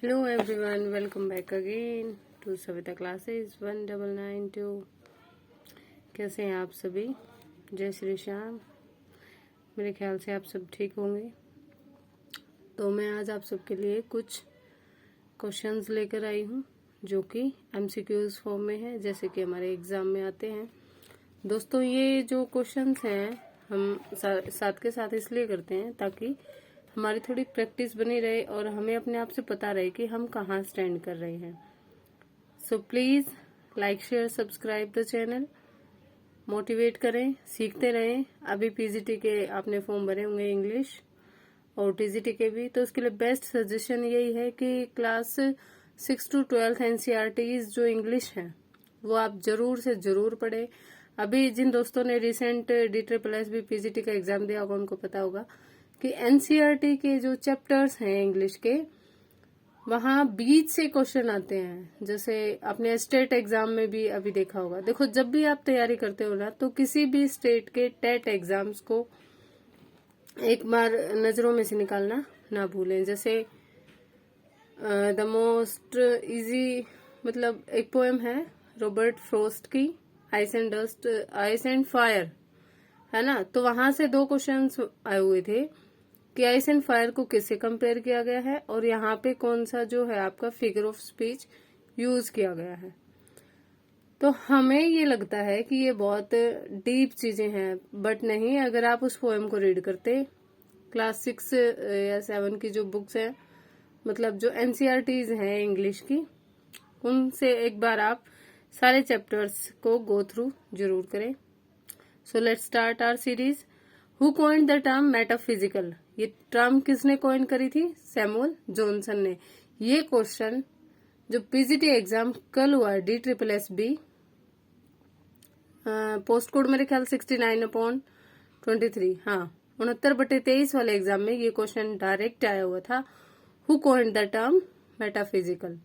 Hello everyone, welcome back again to Savita classes 1992। कैसे हैं आप सभी? जय श्री श्याम। मेरे ख्याल से आप सब ठीक होंगे। तो मैं आज आप सबके लिए कुछ क्वेश्चंस लेकर आई हूँ जो कि MCQs फॉर्म में है, जैसे कि हमारे एग्जाम में आते हैं। दोस्तों, ये जो क्वेश्चंस हैं हम साथ के साथ इसलिए करते हैं ताकि हमारी थोड़ी प्रैक्टिस बनी रहे और हमें अपने आप से पता रहे कि हम कहाँ स्टैंड कर रहे हैं। So please like share subscribe the channel, motivate करें, सीखते रहें। अभी पीजीटी के आपने फॉर्म भरे होंगे इंग्लिश और टीजीटी के भी, तो उसके लिए बेस्ट सजेशन यही है कि क्लास 6 to 12 एनसीईआरटीज जो इंग्लिश है वो आप जरूर से जरूर पढ़े। अभी जिन दोस्तों ने रिसेंट DSSS भी पीजीटी का एग्जाम दिया होगा उनको पता होगा कि एनसीईआरटी के जो चैप्टर्स हैं इंग्लिश के, वहां बीच से क्वेश्चन आते हैं। जैसे आपने स्टेट एग्जाम में भी अभी देखा होगा। देखो, जब भी आप तैयारी करते हो ना, तो किसी भी स्टेट के टेट एग्जाम्स को एक बार नजरों में से निकालना ना भूलें। जैसे द मोस्ट इजी, मतलब एक पोएम है रॉबर्ट फ्रॉस्ट की, ice and dust, ice and fire, है ना। तो वहां से दो क्वेश्चंस आए हुए थे कि आइस एंड फायर को किससे कंपेयर किया गया है और यहाँ पे कौन सा जो है आपका फिगर ऑफ स्पीच यूज किया गया है। तो हमें ये लगता है कि ये बहुत डीप चीजें हैं, बट नहीं। अगर आप उस पोएम को रीड करते, क्लास 6 या 7 की जो बुक्स हैं, मतलब जो एनसीईआरटीज हैं इंग्लिश की, उनसे एक बार आप सारे चैप्टर्स को गो थ्रू जरूर करें। So let's start our series. Who coined the term metaphysical? ये टर्म किसने कॉइन करी थी? सैमुअल जॉनसन ने। ये क्वेश्चन जो पीजीटी एग्जाम कल हुआ DSSB, पोस्ट कोड मेरे ख्याल 69/23, हाँ 69/23 वाले एग्जाम में ये क्वेश्चन डायरेक्ट आया हुआ था। Who coined the term metaphysical?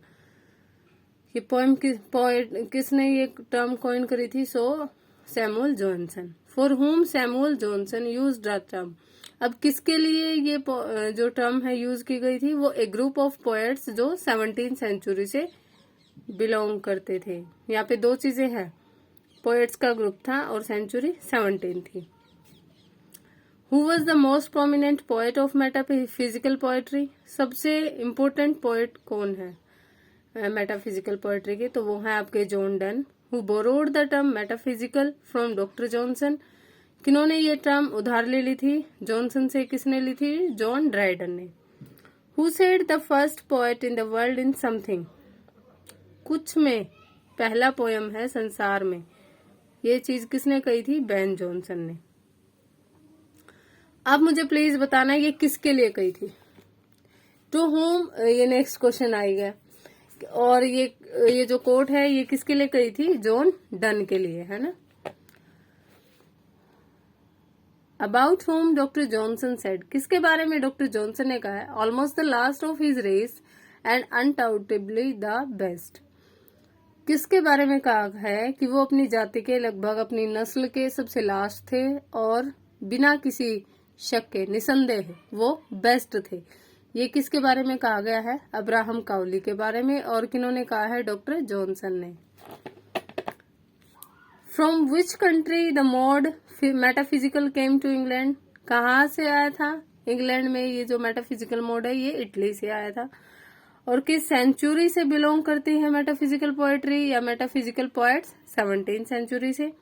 ये पोएम किसने ये टर्म कॉइन करी थी? So Samuel Johnson. For whom Samuel Johnson used the term. अब किसके लिए ये जो टर्म है यूज की गई थी? वो एक ग्रुप ऑफ पोएट्स जो 17th सेंचुरी से बिलोंग करते थे। यहाँ पे दो चीजें हैं, पोएट्स का ग्रुप था और सेंचुरी 17 थी। Who was the most prominent poet of metaphysical poetry? सबसे इम्पोर्टेंट पोएट कौन है मेटाफिजिकल पोएट्री के? तो वो है आपके John Donne. Who borrowed the term metaphysical from doctor Johnson? किन्होंने ये टर्म उधार ले ली थी? जॉनसन से। किसने ली थी? जॉन ड्राइडन ने। Who said the first poet in the world in something? कुछ में पहला पोयम है संसार में, ये चीज किसने कही थी? बेन जॉनसन ने। अब मुझे प्लीज बताना ये किसके लिए कही थी? टू होम, ये नेक्स्ट क्वेश्चन आएगा। और ये जो कोट है ये किसके लिए कही थी? जॉन डन के लिए, है ना। About home doctor Johnson said? किसके बारे में डॉक्टर जॉनसन ने कहा है? Almost the last of his race and undoubtedly the best. किसके बारे में कहा है कि वो अपनी जाति के, लगभग अपनी नस्ल के सबसे लास्ट थे और बिना किसी शक के, निसंदेह वो बेस्ट थे। ये किसके बारे में कहा गया है? अब्राहम काउली के बारे में। और किन्होंने कहा है? डॉक्टर जॉनसन ने। From which country the mode metaphysical came to England? कहाँ से आया था इंग्लैंड में? ये जो मेटाफिजिकल मोड है ये इटली से आया था। और किस सेंचुरी से बिलोंग करती है मेटाफिजिकल पोएट्री या मेटाफिजिकल पोएट्स? 17th सेंचुरी से।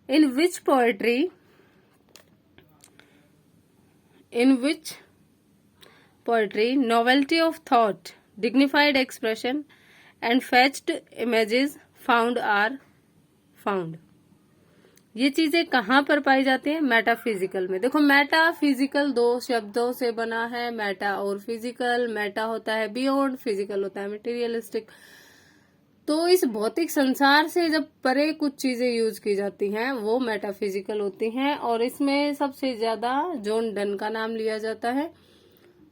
In which poetry novelty of thought, dignified expression and fetched images found are found? ये चीजें कहाँ पर पाई जाती हैं? मेटाफिजिकल में। देखो, मेटाफिजिकल दो शब्दों से बना है, मेटा और फिजिकल। मेटा होता है बियॉन्ड, फिजिकल होता है मटेरियलिस्टिक। तो इस भौतिक संसार से जब परे कुछ चीजें यूज की जाती हैं वो मेटाफिजिकल होती हैं। और इसमें सबसे ज्यादा जॉन डन का नाम लिया जाता है।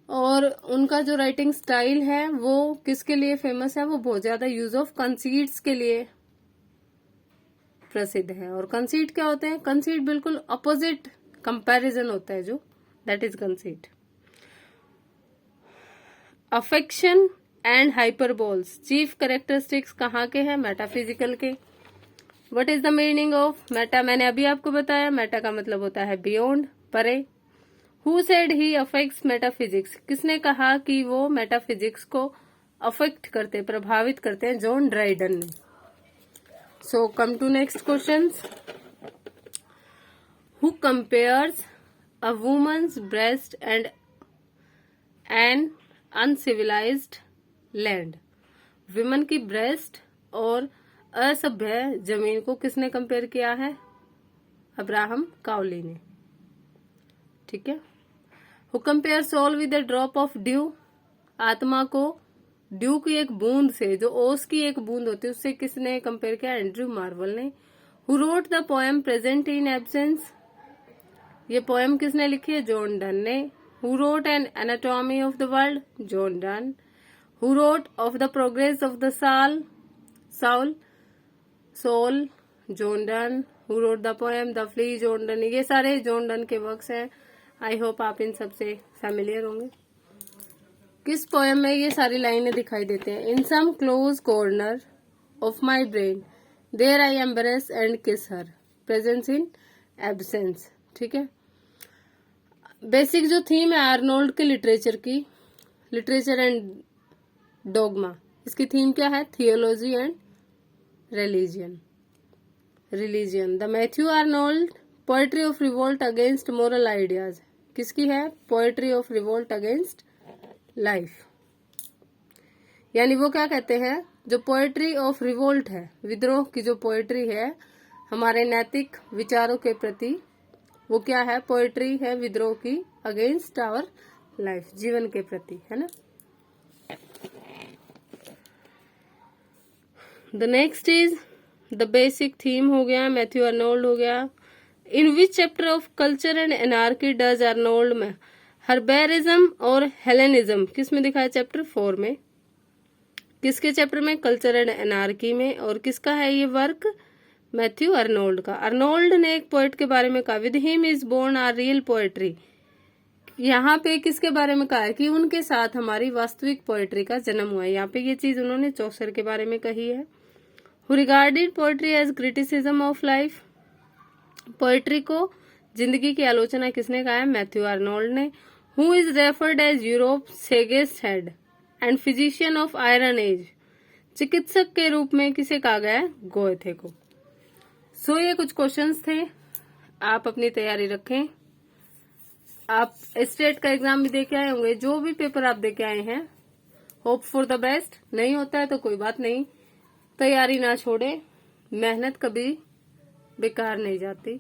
और उनका जो राइटिंग स्टाइल है वो किसके लिए फेमस है? वो बहुत ज्यादा यूज ऑफ कंसीट्स के लिए प्रसिद्ध है। और कंसीट क्या होते हैं? कंसीट बिल्कुल अपोजिट कंपैरिजन होता है जो, that is conceit. Affection and hyperboles chief characteristics कहाँ के हैं? मेटाफिजिकल के। What is the meaning of meta? मैंने अभी आपको बताया, मेटा का मतलब होता है बियॉन्ड, परे। Who said he affects metaphysics? किसने कहा कि वो मेटाफिजिक्स को अफेक्ट करते, प्रभावित करते हैं? जॉन ड्राइडन ने। So come to next question. Who compares a woman's breast and an uncivilised land? Women की ब्रेस्ट और असभ्य जमीन को किसने कंपेयर किया है? अब्राहम काउली ने। ठीक है। Who compare soul with a drop of dew? आत्मा को ड्यू की एक बूंद से, जो ओस की एक बूंद होती है, उससे किसने कंपेयर किया? एंड्रयू मार्वल ने। Who wrote the poem present in absence? ये पोएम किसने लिखी है? जॉन डन ने। Who wrote an anatomy of the world? John Donne. Who wrote of the progress of the soul? John Donne. Who wrote the poem the flea? John Donne. ये सारे John Donne के works हैं। I hope आप इन सबसे familiar होंगे। किस poem में ये सारी लाइनें दिखाई देते हैं? In some close corner of my brain there I embrace and kiss her, presence in absence. ठीक है। बेसिक जो थीम है आर्नोल्ड के लिटरेचर की, लिटरेचर एंड डोगमा, इसकी थीम क्या है? Theology and religion. The Matthew Arnold poetry of revolt against moral ideas किसकी है? Poetry of revolt against life. यानी वो क्या कहते हैं, जो पोएट्री ऑफ रिवोल्ट है, विद्रोह की जो पोएट्री है हमारे नैतिक विचारों के प्रति, वो क्या है? पोएट्री है विद्रोह की अगेंस्ट आवर लाइफ, जीवन के प्रति, है ना। The next is the basic theme हो गया, मैथ्यू आर्नोल्ड हो गया। In which chapter of culture and anarchy does Arnold में हर्बेरिज्म और हेलेनिज्म किस में दिखाया? चैप्टर 4 में। किसके चैप्टर में? कल्चर एंड एनार्की में। और किसका है ये वर्क? मैथ्यू आर्नोल्ड का। आर्नोल्ड ने एक पोएट के बारे में कहा, with him is born our real poetry. यहाँ पे किसके बारे में कहा है? कि उनके साथ हमारी वास्तविक पोएट्री का जन्म हुआ है। यहाँ पे ये चीज उन्होंने चौसर के बारे में कही है। Who regarded poetry as criticism of life? Poetry को जिंदगी की आलोचना किसने कहा है? मैथ्यू आर्नोल्ड ने। Who is referred as Europe sagest head and physician of iron age? चिकित्सक के रूप में किसे कहा गया है? गोएथे को। सो ये कुछ क्वेश्चंस थे, आप अपनी तैयारी रखें। आप स्टेट का एग्जाम भी देके आए होंगे, जो भी पेपर आप देके आए हैं, होप फॉर द बेस्ट। नहीं होता है तो कोई बात नहीं, तैयारी ना छोड़े, मेहनत कभी बेकार नहीं जाती।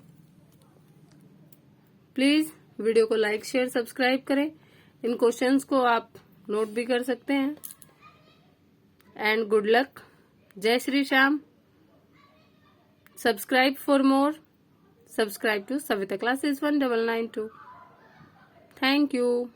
प्लीज वीडियो को लाइक शेयर सब्सक्राइब करें। इन क्वेश्चंस को आप नोट भी कर सकते हैं। And good luck. जय Shri Shyam. Subscribe for more. Subscribe to Savita classes 1992। Thank you.